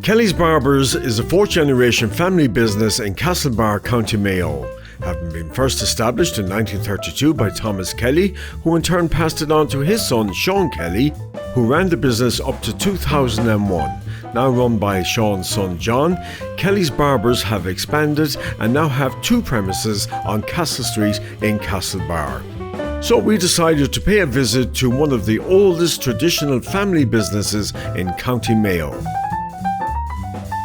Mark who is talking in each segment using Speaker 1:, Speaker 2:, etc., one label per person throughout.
Speaker 1: Kelly's Barbers is a fourth-generation family business in Castlebar, County Mayo. Having been first established in 1932 by Thomas Kelly, who in turn passed it on to his son Sean Kelly, who ran the business up to 2001. Now run by Sean's son John, Kelly's Barbers have expanded and now have two premises on Castle Street in Castlebar. So we decided to pay a visit to one of the oldest traditional family businesses in County Mayo.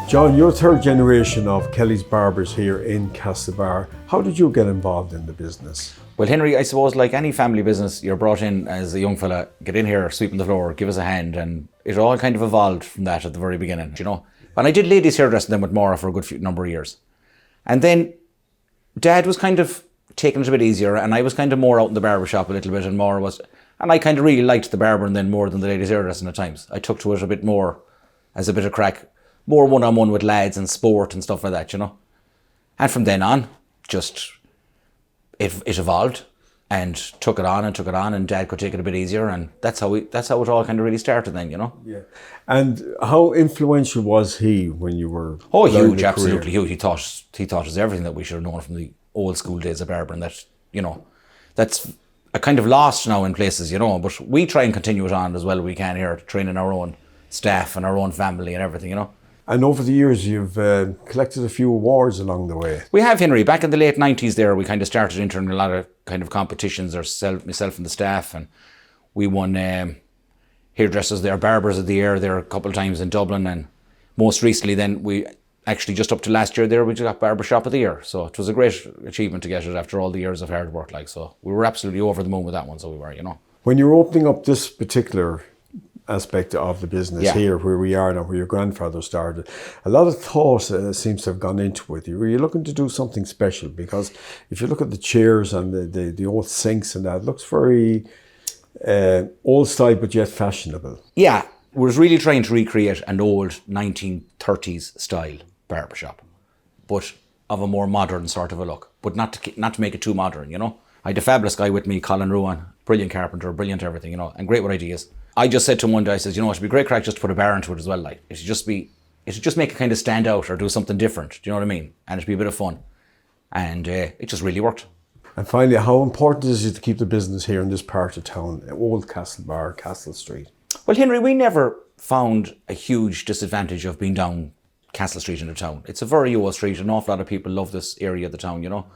Speaker 1: John, you're third generation of Kelly's Barbers here in Castlebar. How did you get involved in the business?
Speaker 2: Well, Henry, I suppose like any family business, you're brought in as a young fella, get in here, sweeping the floor, give us a hand, and it all kind of evolved from that at the very beginning, you know. And I did ladies hairdressing then with Maura for a good number of years. And then Dad was kind of taking it a bit easier, and I was kind of more out in the barber shop a little bit, and Maura was, and I kind of really liked the barbering then more than the ladies hairdressing at times. I took to it a bit more as a bit of crack, more one-on-one with lads and sport and stuff like that, you know. And from then on, just it evolved and took it on, and Dad could take it a bit easier, and that's how it all kind of really started then, you know.
Speaker 1: Yeah. And how influential was he when you were?
Speaker 2: Oh, huge, absolutely huge. He taught us everything that we should have known from the old school days of barbering. That, you know, that's a kind of lost now in places, you know. But we try and continue it on as well as we can here, training our own staff and our own family and everything, you know.
Speaker 1: And over the years, you've collected a few awards along the way.
Speaker 2: We have, Henry. Back in the late 90s there, we kind of started entering a lot of kind of competitions myself and the staff, and we won hairdressers there, Barbers of the Year there a couple of times in Dublin, and most recently then we actually just up to last year there, we got Barbershop of the Year. So it was a great achievement to get it after all the years of hard work. So we were absolutely over the moon with that one, so we were, you know.
Speaker 1: When you're opening up this particular aspect of the business here, where we are now, where your grandfather started, a lot of thought seems to have gone into it. Were you looking to do something special? Because if you look at the chairs and the old sinks and that, it looks very old style but yet fashionable. Yeah,
Speaker 2: we was really trying to recreate an old 1930s style barbershop, but of a more modern sort of a look, but not to make it too modern, you know. I had a fabulous guy with me, Colin Ruan, brilliant carpenter, brilliant everything, you know, and great with ideas. I just said to him one day, I said, you know, it'd be great crack just to put a bar into it as well, like. It should just make it kind of stand out or do something different, do you know what I mean? And it'd be a bit of fun. And it just really worked.
Speaker 1: And finally, how important is it to keep the business here in this part of town, Old Castlebar, Castle Street? Well,
Speaker 2: Henry, we never found a huge disadvantage of being down Castle Street in the town. It's a very old street. An awful lot of people love this area of the town, you know.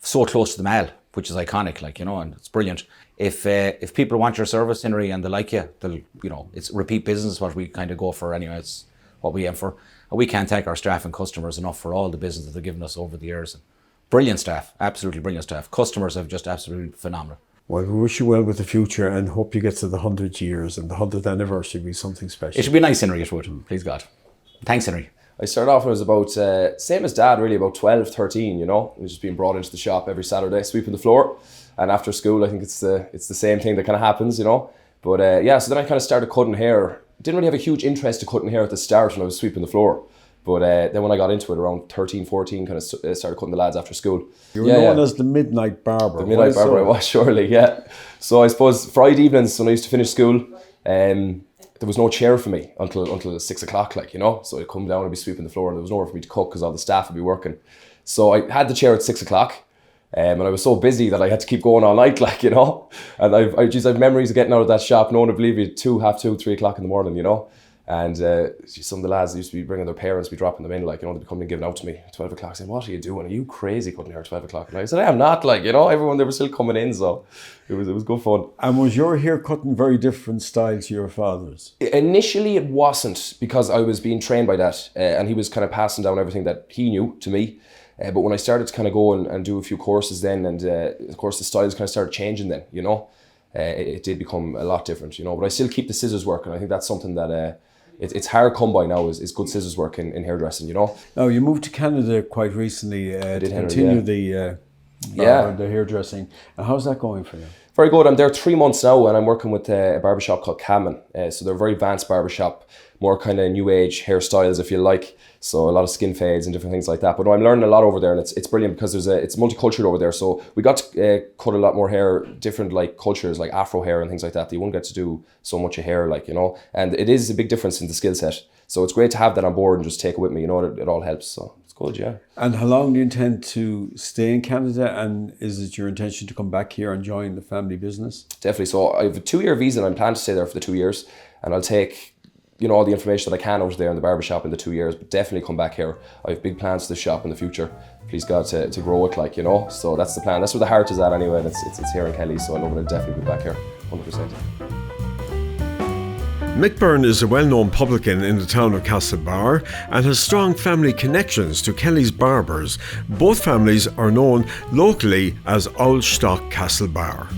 Speaker 2: So close to the Mall, which is iconic, like, you know, and it's brilliant. If people want your service, Henry, and they like you, they'll, you know, it's repeat business, what we kind of go for anyway. It's what we aim for. And we can't thank our staff and customers enough for all the business that they've given us over the years. Brilliant staff, absolutely brilliant staff. Customers have just absolutely phenomenal.
Speaker 1: Well, we wish you well with the future and hope you get to the 100 years and the 100th anniversary will be something special.
Speaker 2: It should be nice, Henry, it would, please God. Thanks, Henry.
Speaker 3: I started off when I was about, same as Dad really, about 12, 13, you know. I was just being brought into the shop every Saturday, sweeping the floor. And after school, I think it's the same thing that kind of happens, you know. But so then I kind of started cutting hair. Didn't really have a huge interest to cutting hair at the start when I was sweeping the floor. But then when I got into it around 13, 14, kind of started cutting the lads after school.
Speaker 1: You were known as the Midnight Barber.
Speaker 3: The Midnight Barber, I was, surely, yeah. So I suppose Friday evenings when I used to finish school, there was no chair for me until 6 o'clock, like, you know. So I'd come down and be sweeping the floor and there was nowhere for me to cook because all the staff would be working. So I had the chair at 6 o'clock. And I was so busy that I had to keep going all night, like, you know. And I've memories of getting out of that shop, no one would believe me, 3 o'clock in the morning, you know. And some of the lads used to be bringing their parents, be dropping them in, like, you know, they'd be coming and giving out to me at 12 o'clock, saying, what are you doing? Are you crazy cutting hair at 12 o'clock? And I said, I am not, like, you know, everyone, they were still coming in, so it was good fun.
Speaker 1: And was your hair cutting very different style to your father's?
Speaker 3: Initially it wasn't, because I was being trained by that, and he was kind of passing down everything that he knew to me. But when I started to kind of go and do a few courses then, and of course the styles kind of started changing then, you know, it did become a lot different, you know, but I still keep the scissors work, and I think that's something that it's hard come by now is good scissors work in hairdressing, you know.
Speaker 1: Now, you moved to Canada quite recently to continue the hairdressing. And how's that going for you?
Speaker 3: Very good. I'm there 3 months now, and I'm working with a barbershop called Cameron. So they're a very advanced barbershop, more kind of new age hairstyles, if you like. So a lot of skin fades and different things like that. But no, I'm learning a lot over there, and it's brilliant because it's multicultural over there. So we got to cut a lot more hair, different like cultures, like Afro hair and things like that. You won't get to do so much of hair, like, you know. And it is a big difference in the skill set. So it's great to have that on board and just take it with me. You know, it all helps. So it's good, yeah.
Speaker 1: And how long do you intend to stay in Canada? And is it your intention to come back here and join the family business?
Speaker 3: Definitely. So I have a 2-year visa, and I'm planning to stay there for the 2 years. And I'll take, you know, all the information that I can out there in the barbershop in the 2 years, but definitely come back here. I have big plans for the shop in the future. Please God to grow it, like, you know. So that's the plan. That's where the heart is at anyway. And it's here in Kelly. So I love it. I'll definitely be back here, 100%.
Speaker 1: Mick Byrne is a well-known publican in the town of Castlebar and has strong family connections to Kelly's Barbers. Both families are known locally as Old Stock Castlebar.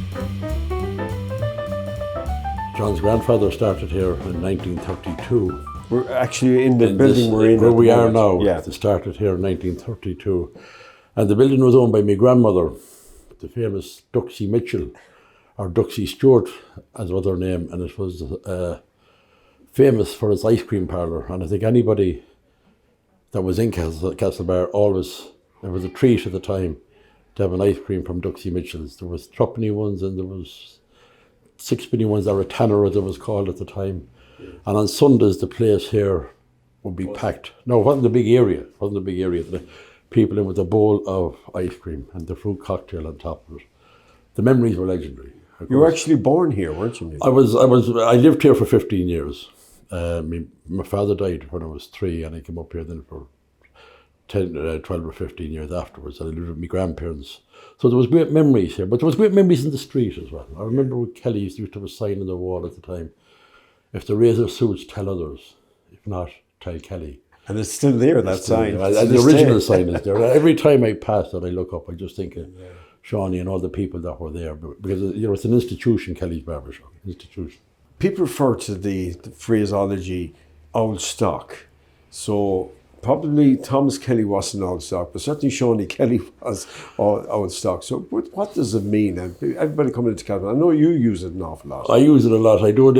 Speaker 4: John's grandfather started here in 1932.
Speaker 1: We're actually in the building we're in.
Speaker 4: Where we are now.
Speaker 1: Yeah.
Speaker 4: They started here in 1932. And the building was owned by my grandmother, the famous Duxie Mitchell, or Duxie Stewart, as was her name, and it was famous for its ice cream parlour. And I think anybody that was in Castlebar always, it was a treat at the time to have an ice cream from Duxie Mitchell's. There was threepenny ones and there was sixpenny ones, or a tanner as it was called at the time. And on Sundays the place here would be packed. No, it wasn't a big area. The people in with a bowl of ice cream and the fruit cocktail on top of it. The memories were legendary.
Speaker 1: You were actually born here, weren't you?
Speaker 4: I lived here for 15 years. My father died when I was 3, and I came up here then for 12 or 15 years afterwards, and I lived with my grandparents. So there was great memories here, but there was great memories in the street as well. I remember with Kelly used to have a sign on the wall at the time: if the razor suits, tell others; if not, tell Kelly.
Speaker 1: And it's still there, that sign.
Speaker 4: The original sign is there. Every time I pass it, I look up, I just think of Shawnee and all the people that were there, because, you know, it's an institution, Kelly's Barbershop, institution.
Speaker 1: People refer to the phraseology old stock. So probably Thomas Kelly wasn't old stock, but certainly Shawnee Kelly was old stock. So what does it mean? And everybody coming into Canada, I know you use it an awful lot.
Speaker 4: I use it a lot. I do.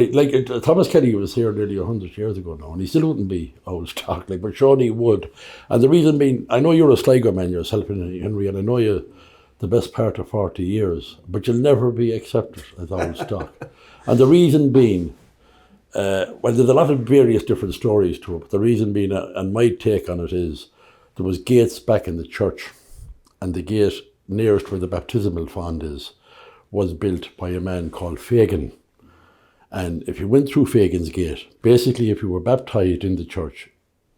Speaker 4: Thomas Kelly was here nearly 100 years ago now, and he still wouldn't be old stock, but Shawnee would. And the reason being, I know you're a Sligo man yourself, Henry, and I know you the best part of 40 years, but you'll never be accepted as old stock. And the reason being, well, there's a lot of various different stories to it, but the reason being, and my take on it is, there was gates back in the church, and the gate nearest where the baptismal font is was built by a man called Fagin. And if you went through Fagin's gate, basically if you were baptised in the church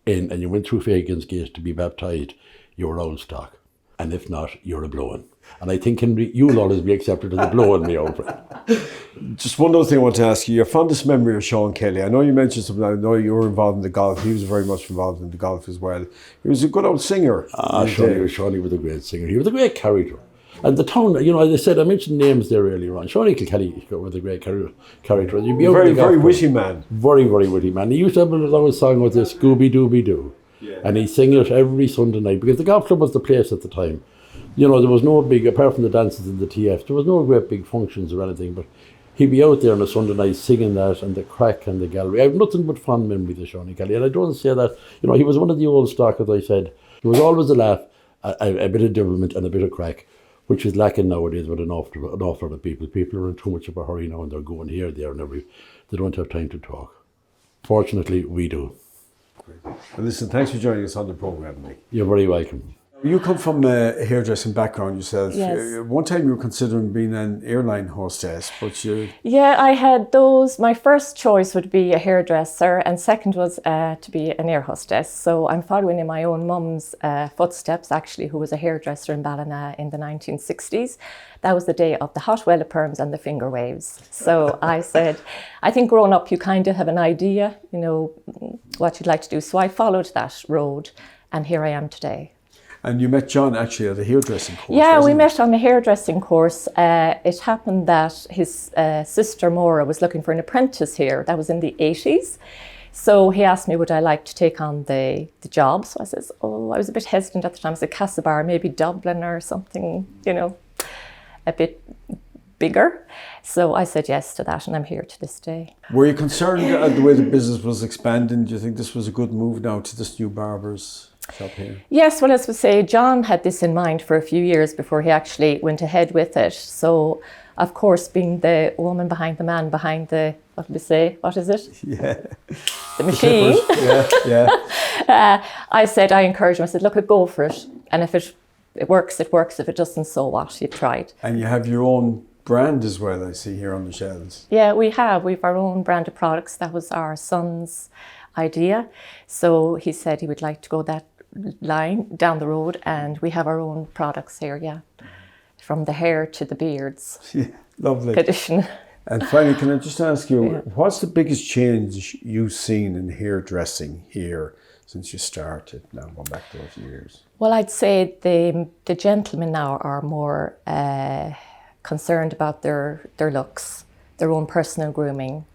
Speaker 4: and you went through Fagin's gate to be baptised, you were old stock. And if not, you're a blow-in. And I think, Henry, you'll always be accepted as a blow-in, my old friend.
Speaker 1: Just one other thing I want to ask you. Your fondest memory of Sean Kelly. I know you mentioned something. I know you were involved in the golf. He was very much involved in the golf as well. He was a good old singer.
Speaker 4: Shawnee was a great singer. He was a great character. And the town, you know, as I said, I mentioned names there earlier on. Shawnee Kelly was a great character. You'd be
Speaker 1: very witty man.
Speaker 4: Very, very witty man. He used to have a little song with this, Scooby-Dooby-Doo. Yeah. And he'd sing it every Sunday night, because the golf club was the place at the time. You know, there was no big, apart from the dances in the TF, there was no great big functions or anything, but he'd be out there on a Sunday night singing that, and the crack and the gallery. I have nothing but fond memories of Shawnee Kelly, and I don't say that, you know, he was one of the old stock, as I said. There was always a laugh, a bit of devilment and a bit of crack, which is lacking nowadays with an awful lot of people. People are in too much of a hurry now, and they're going here, there, and every. They don't have time to talk. Fortunately, we do.
Speaker 1: Great. Well, listen, thanks for joining us on the programme, Mike.
Speaker 4: You're very welcome.
Speaker 1: You come from a hairdressing background yourself.
Speaker 5: Yes.
Speaker 1: One time you were considering being an airline hostess, but you...
Speaker 5: Yeah, I had those. My first choice would be a hairdresser, and second was to be an air hostess. So I'm following in my own mum's footsteps, actually, who was a hairdresser in Ballina in the 1960s. That was the day of the hot wella perms and the finger waves. So I said, I think growing up you kind of have an idea, you know, what you'd like to do. So I followed that road, and here I am today.
Speaker 1: And you met John actually at a hairdressing course.
Speaker 5: Yeah, we met on a hairdressing course. It happened that his sister Maura was looking for an apprentice here. That was in the 80s. So he asked me, would I like to take on the job? So I says, I was a bit hesitant at the time. I said, Castlebar, maybe Dublin or something, you know, a bit bigger. So I said yes to that, and I'm here to this day.
Speaker 1: Were you concerned at the way the business was expanding? Do you think this was a good move now to this new barber's shop here?
Speaker 5: Yes, well, as we say, John had this in mind for a few years before he actually went ahead with it. So, of course, being the woman behind the man behind the, what do we say, what is it?
Speaker 1: Yeah.
Speaker 5: The machine.
Speaker 1: Yeah.
Speaker 5: I said, I encouraged him, I said, look, go for it. And if it works, it works. If it doesn't, so what? You tried.
Speaker 1: And you have your own brand as well, I see here on the shelves.
Speaker 5: Yeah, we have. We've our own brand of products. That was our son's idea. So he said he would like to go that line down the road, and we have our own products here, yeah. From the hair to the beards.
Speaker 1: Yeah, lovely.
Speaker 5: Condition.
Speaker 1: And finally, can I just ask you, what's the biggest change you've seen in hairdressing here since you started, now going back those years?
Speaker 5: Well, I'd say the gentlemen now are more concerned about their looks, their own personal grooming.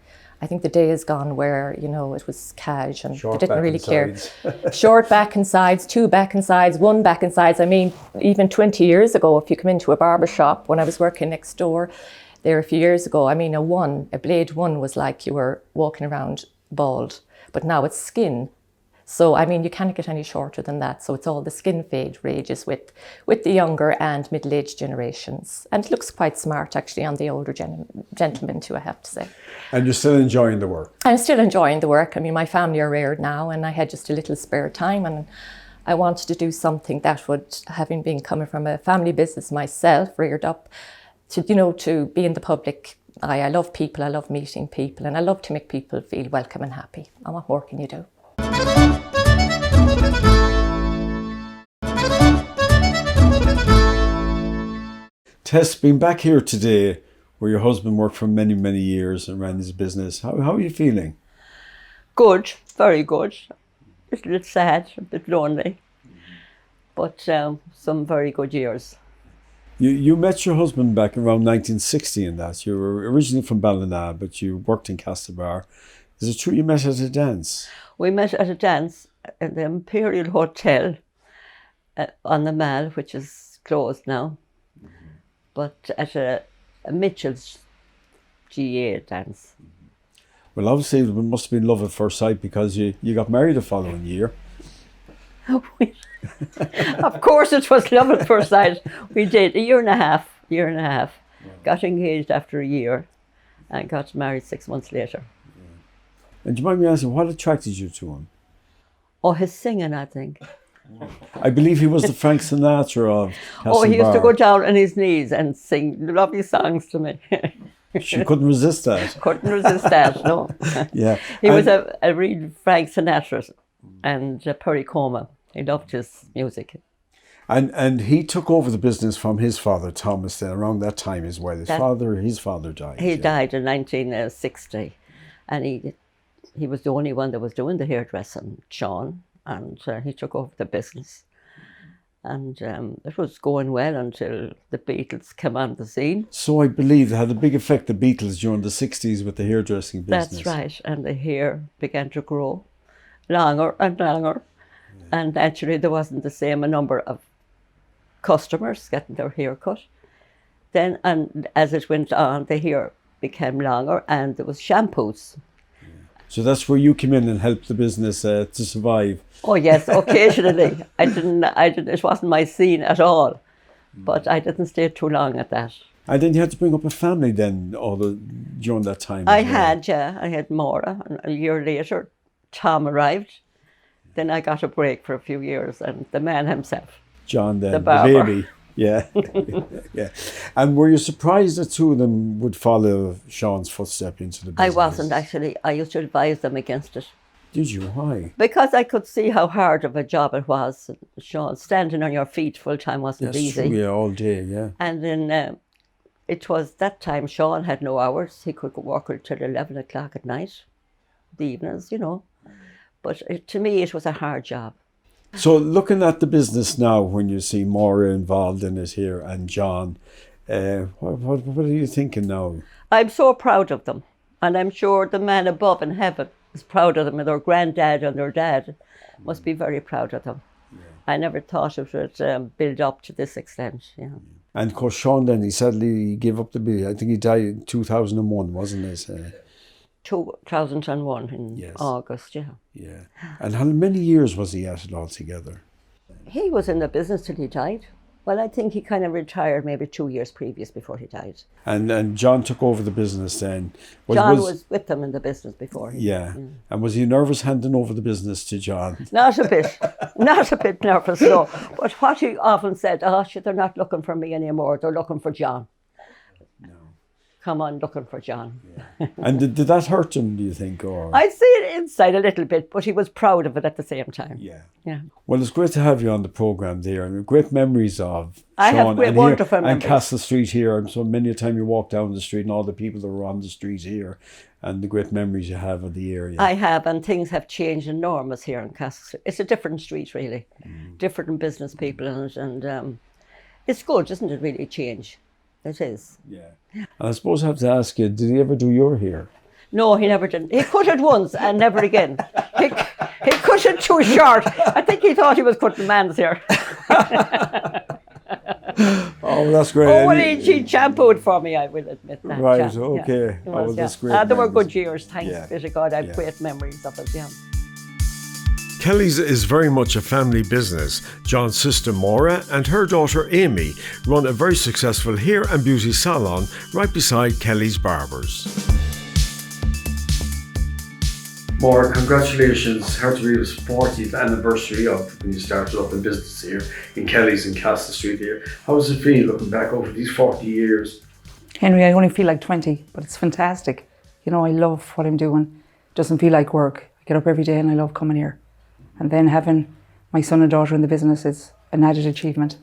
Speaker 5: I think the day is gone where, you know, it was cash and
Speaker 1: Short
Speaker 5: they didn't
Speaker 1: back
Speaker 5: really
Speaker 1: and
Speaker 5: care.
Speaker 1: sides.
Speaker 5: Short back and sides, 2 back and sides, 1 back and sides. I mean, even 20 years ago, if you come into a barber shop, when I was working next door there a few years ago, I mean, a blade 1 was like you were walking around bald, but now it's skin. So, I mean, you can't get any shorter than that. So it's all the skin fade rages with the younger and middle-aged generations. And it looks quite smart, actually, on the older gentlemen too, I have to say.
Speaker 1: And you're still enjoying the work?
Speaker 5: I'm still enjoying the work. I mean, my family are reared now, and I had just a little spare time, and I wanted to do something that would, having been coming from a family business myself, reared up, to, you know, to be in the public eye. I love people, I love meeting people, and I love to make people feel welcome and happy. And what more can you do?
Speaker 1: Tess, being back here today, where your husband worked for many, many years and ran his business, how are you feeling?
Speaker 6: Good, very good. It's a bit sad, a bit lonely, but some very good years.
Speaker 1: You met your husband back around 1960 and that. You were originally from Ballina, but you worked in Castlebar. Is it true you met at a dance?
Speaker 6: We met at a dance at the Imperial Hotel on the Mall, which is closed now, but at a Mitchell's GA dance.
Speaker 1: Well, obviously, it must have been love at first sight because you got married the following year.
Speaker 6: Of course it was love at first sight. We did a year and a half. Got engaged after a year and got married 6 months later.
Speaker 1: And do you mind me asking, what attracted you to him?
Speaker 6: Oh, his singing, I think.
Speaker 1: I believe he was the Frank Sinatra of Castlebar.
Speaker 6: Oh, he used to go down on his knees and sing lovely songs to me.
Speaker 1: She couldn't resist that.
Speaker 6: Couldn't resist that, no.
Speaker 1: Yeah.
Speaker 6: He was a real Frank Sinatra and Perry Como. He loved his music.
Speaker 1: And he took over the business from his father, Thomas, then around that time as well. His father died.
Speaker 6: He died in 1960, and he was the only one that was doing the hairdressing, Sean, and he took over the business. And it was going well until the Beatles came on the scene.
Speaker 1: So I believe it had a big effect, the Beatles, during the 60s with the hairdressing business.
Speaker 6: That's right, and the hair began to grow longer and longer. Yeah. And actually there wasn't the same number of customers getting their hair cut. Then, and as it went on, the hair became longer and there was shampoos.
Speaker 1: So that's where you came in and helped the business to survive.
Speaker 6: Oh yes, occasionally. I didn't. It wasn't my scene at all, but I didn't stay too long at that.
Speaker 1: And then you had to bring up a family then, during that time.
Speaker 6: I had Maura, and a year later, Tom arrived. Then I got a break for a few years, and the man himself,
Speaker 1: John, then, the
Speaker 6: barber.
Speaker 1: baby. Yeah, yeah. And were you surprised that 2 of them would follow Sean's footstep into the business?
Speaker 6: I wasn't actually. I used to advise them against it.
Speaker 1: Did you? Why?
Speaker 6: Because I could see how hard of a job it was. Sean, standing on your feet full time wasn't easy.
Speaker 1: True, yeah, all day, yeah.
Speaker 6: And then it was that time Sean had no hours. He could work until 11 o'clock at night, the evenings, you know. But to me, it was a hard job.
Speaker 1: So looking at the business now, when you see Maura involved in it here and John, what are you thinking now?
Speaker 6: I'm so proud of them. And I'm sure the man above in heaven is proud of them, and their granddad and their dad must be very proud of them. Yeah. I never thought it would build up to this extent. Yeah.
Speaker 1: And of course, Sean then, he sadly gave up the bid. I think he died in 2001, wasn't it?
Speaker 6: 2001 in
Speaker 1: Yes.
Speaker 6: August, yeah.
Speaker 1: Yeah. And how many years was he at it altogether?
Speaker 6: He was in the business till he died. Well, I think he kind of retired maybe 2 years previous before he died.
Speaker 1: And John took over the business then.
Speaker 6: John was with them in the business before.
Speaker 1: Yeah. And was he nervous handing over the business to John?
Speaker 6: Not a bit. Not a bit nervous, no. But what he often said, shit, they're not looking for me anymore. They're looking for John.
Speaker 1: No.
Speaker 6: Come on, looking for John.
Speaker 1: Yeah. And did that hurt him, do you think? Or?
Speaker 6: I'd see it inside a little bit, but he was proud of it at the same time.
Speaker 1: Yeah.
Speaker 6: Yeah.
Speaker 1: Well, it's great to have you on the programme there. I mean, great memories of
Speaker 6: I
Speaker 1: Sean
Speaker 6: have great,
Speaker 1: and
Speaker 6: wonderful
Speaker 1: here,
Speaker 6: memories.
Speaker 1: and Castle Street here. And so many a time you walk down the street and all the people that were on the street here and the great memories you have of the area.
Speaker 6: I have, and things have changed enormous here in Castle Street. It's a different street, really. Different business people and it's good, isn't it, really, change? It is.
Speaker 1: Yeah. And I suppose I have to ask you, did he ever do your hair?
Speaker 6: No, he never did. He cut it once and never again. He cut it too short. I think he thought he was cutting man's hair.
Speaker 1: Oh, that's great.
Speaker 6: Oh, well, he shampooed for me, I will admit that.
Speaker 1: Right,
Speaker 6: yeah.
Speaker 1: okay.
Speaker 6: Yeah,
Speaker 1: Oh, well, that's great.
Speaker 6: There were
Speaker 1: memories.
Speaker 6: good years, thanks be to God. I have great memories of it, yeah.
Speaker 1: Kelly's is very much a family business. John's sister Maura and her daughter Amy run a very successful hair and beauty salon right beside Kelly's Barbers. Maura, congratulations. Hard to believe it's 40th anniversary of when you started up in business here in Kelly's in Castle Street here. How does it feel looking back over these 40 years?
Speaker 7: Henry, I only feel like 20, but it's fantastic. You know, I love what I'm doing. It doesn't feel like work. I get up every day and I love coming here. And then having my son and daughter in the business is an added achievement.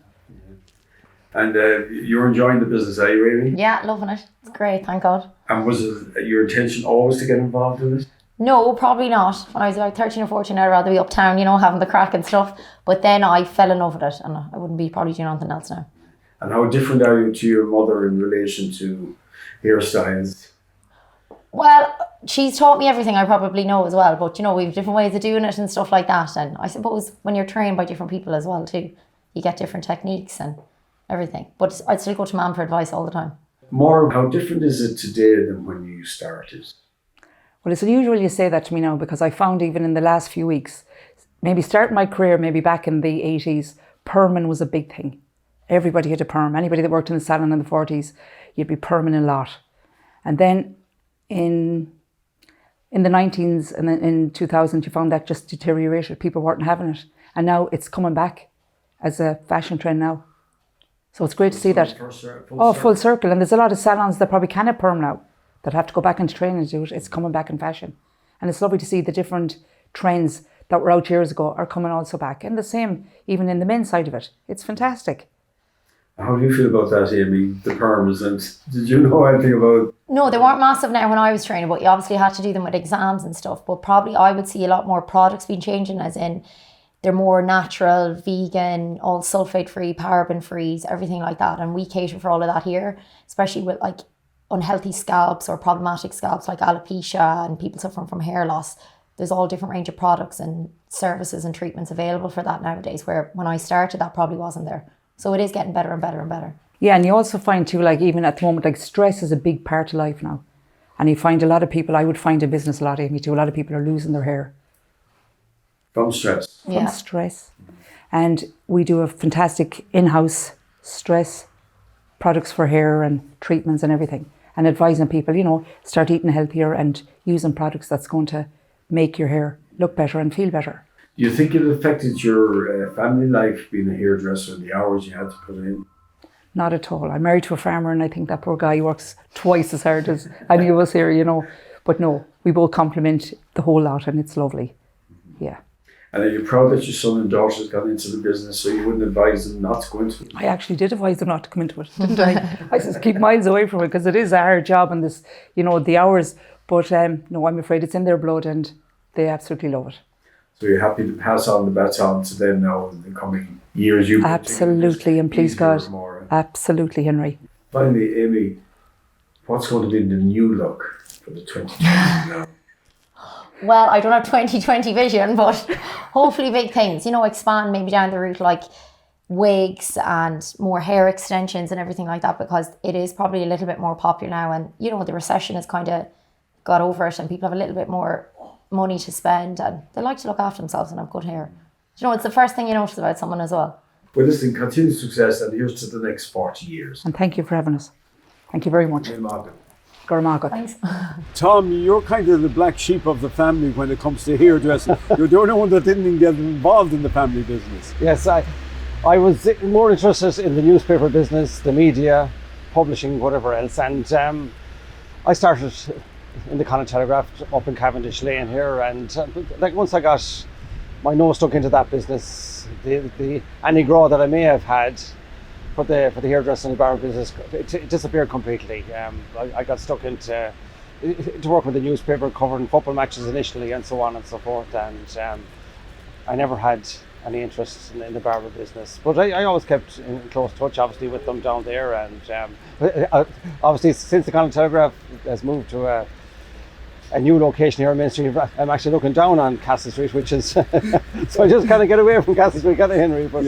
Speaker 1: And you're enjoying the business, are you, Amy?
Speaker 8: Yeah, loving it. It's great, thank God.
Speaker 1: And was it your intention always to get involved in it?
Speaker 8: No, probably not. When I was about 13 or 14, I'd rather be uptown, you know, having the crack and stuff. But then I fell in love with it and I wouldn't be probably doing anything else now.
Speaker 1: And how different are you to your mother in relation to hairstyles?
Speaker 8: Well, she's taught me everything I probably know as well. But, you know, we have different ways of doing it and stuff like that. And I suppose when you're trained by different people as well too, you get different techniques and everything. But I'd still go to Mum for advice all the time.
Speaker 1: More, how different is it today than when you started?
Speaker 7: Well, it's unusual you say that to me now because I found even in the last few weeks, maybe starting my career, maybe back in the 80s, perming was a big thing. Everybody had a perm. Anybody that worked in the salon in the 40s, you'd be perming a lot. And then in the 90s and then in 2000, you found that just deteriorated. People weren't having it. And now it's coming back as a fashion trend now. So it's great to see that. Full circle. And there's a lot of salons that probably can have perm now that have to go back into training to do it. It's coming back in fashion. And it's lovely to see the different trends that were out years ago are coming also back. And the same even in the men's side of it. It's fantastic.
Speaker 1: How do you feel about that, Amy, the perms? And did you know anything about?
Speaker 8: No, they weren't massive now when I was training, but you obviously had to do them with exams and stuff. But probably I would see a lot more products being changing, as in they're more natural, vegan, all sulfate free, paraben free, everything like that. And we cater for all of that here, especially with like unhealthy scalps or problematic scalps like alopecia and people suffering from hair loss. There's all different range of products and services and treatments available for that nowadays, where when I started that probably wasn't there. So it is getting better and better and better.
Speaker 7: Yeah, and you also find too, like even at the moment, like stress is a big part of life now. And you find a lot of people, I would find in business a lot, Amy, too, a lot of people are losing their hair.
Speaker 1: From stress.
Speaker 7: From stress. And we do a fantastic in-house stress products for hair and treatments and everything. And advising people, you know, start eating healthier and using products that's going to make your hair look better and feel better.
Speaker 1: Do you think it affected your family life being a hairdresser and the hours you had to put in?
Speaker 7: Not at all. I'm married to a farmer and I think that poor guy works twice as hard as any of us here, you know. But no, we both complement the whole lot and it's lovely. Yeah.
Speaker 1: And are you proud that your son and daughter has gone into the business, so you wouldn't advise them not to go into it?
Speaker 7: I actually did advise them not to come into it, didn't I? I said keep miles away from it because it is a hard job and this, you know, the hours. But no, I'm afraid it's in their blood and they absolutely love it.
Speaker 1: So you're happy to pass on the baton to them now in the coming years?
Speaker 7: Absolutely, and please God, absolutely, Henry.
Speaker 1: Finally, Amy, what's going to be the new look for the 2020 now?
Speaker 8: Well, I don't have 2020 vision, but hopefully big things, you know, expand maybe down the route, like wigs and more hair extensions and everything like that, because it is probably a little bit more popular now, and you know the recession has kind of got over it and people have a little bit more money to spend and they like to look after themselves and have good hair. You know, it's the first thing you notice about someone as well.
Speaker 1: Well, listen, continued success, and here's to the next 40 years.
Speaker 7: And thank you for having us. Thank you very much. Gormaga.
Speaker 8: Thanks.
Speaker 9: Tom, you're kind of the black sheep of the family when it comes to hairdressing. You're the only one that didn't get involved in the family business.
Speaker 10: Yes, I was more interested in the newspaper business, the media, publishing, whatever else. And I started in the Connacht Telegraph up in Cavendish Lane here. And like once I got my nose stuck into that business, any grow that I may have had for the hairdressing and barber business, it disappeared completely. I got stuck into working with the newspaper, covering football matches initially and so on and so forth. And I never had any interest in the barber business, but I always kept in close touch, obviously, with them down there. And obviously, since the Connacht Telegraph has moved to a new location here in Main Street, I'm actually looking down on Castle Street, which is so I just kind of get away from Castle Street, kind of Henry. But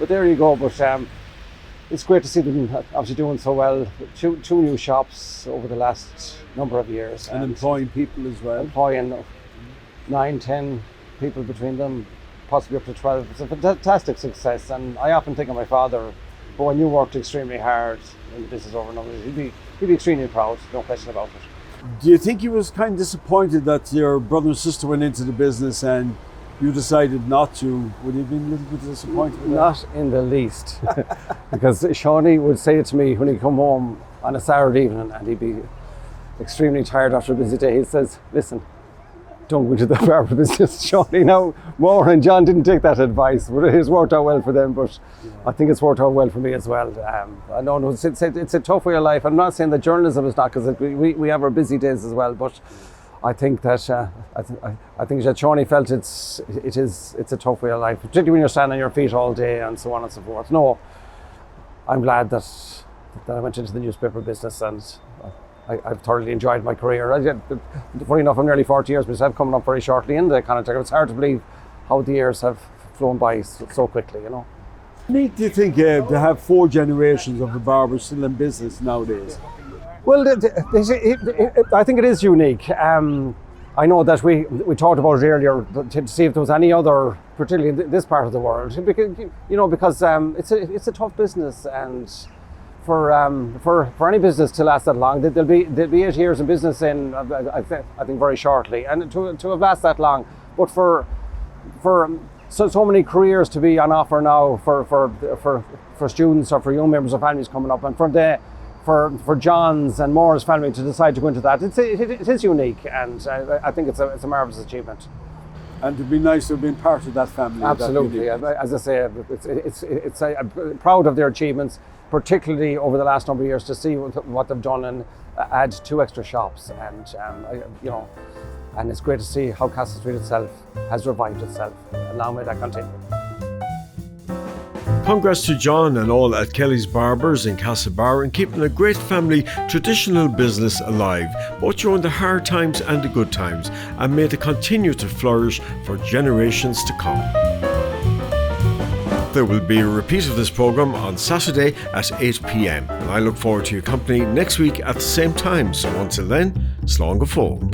Speaker 10: there you go. But it's great to see them obviously doing so well. Two new shops over the last number of years,
Speaker 9: and employing people as well.
Speaker 10: Employing 9-10 people between them, possibly up to 12. It's a fantastic success, and I often think of my father. But when you worked extremely hard in the business over and over, he'd be extremely proud, no question about it.
Speaker 9: Do you think he was kind of disappointed that your brother and sister went into the business and you decided not to? Would he have been a little bit disappointed with that?
Speaker 10: Not in the least. Because Shawnee would say it to me when he'd come home on a Saturday evening and he'd be extremely tired after a busy day. He says, listen, don't go into the barber business, Shawnee. Now, Maura and John didn't take that advice, but it has worked out well for them, but I think it's worked out well for me as well. I know it's a tough way of life. I'm not saying that journalism is not, because we have our busy days as well, but I think that I think that Shawnee felt it's a tough way of life, particularly when you're standing on your feet all day and so on and so forth. No, I'm glad that I went into the newspaper business, and I've thoroughly enjoyed my career. Funny enough, I'm nearly 40 years myself, coming up very shortly in the Connacht Telegraph. It's hard to believe how the years have flown by so quickly, you know.
Speaker 9: Neat, do you think to have 4 generations of the barbers still in business nowadays?
Speaker 10: Well, I think it is unique. I know that we talked about it earlier to see if there was any other, particularly in this part of the world, because it's a tough business, and for any business to last that long, there'll be 8 years in business in I think very shortly, and to have lasted that long, but for so many careers to be on offer now for students or for young members of families coming up, and for John's and Maura's family to decide to go into that, it is unique, and I think it's a marvellous achievement.
Speaker 9: And it'd be nice to have been part of that family.
Speaker 10: Absolutely, as I say, I'm proud of their achievements, particularly over the last number of years, to see what they've done and add 2 extra shops, and and it's great to see how Castle Street itself has revived itself, and now may that continue.
Speaker 1: Congrats to John and all at Kelly's Barbers in Castlebar, and keeping a great family traditional business alive, both during the hard times and the good times, and may they continue to flourish for generations to come. There will be a repeat of this programme on Saturday at 8 p.m, and I look forward to your company next week at the same time. So until then, slán go fóill.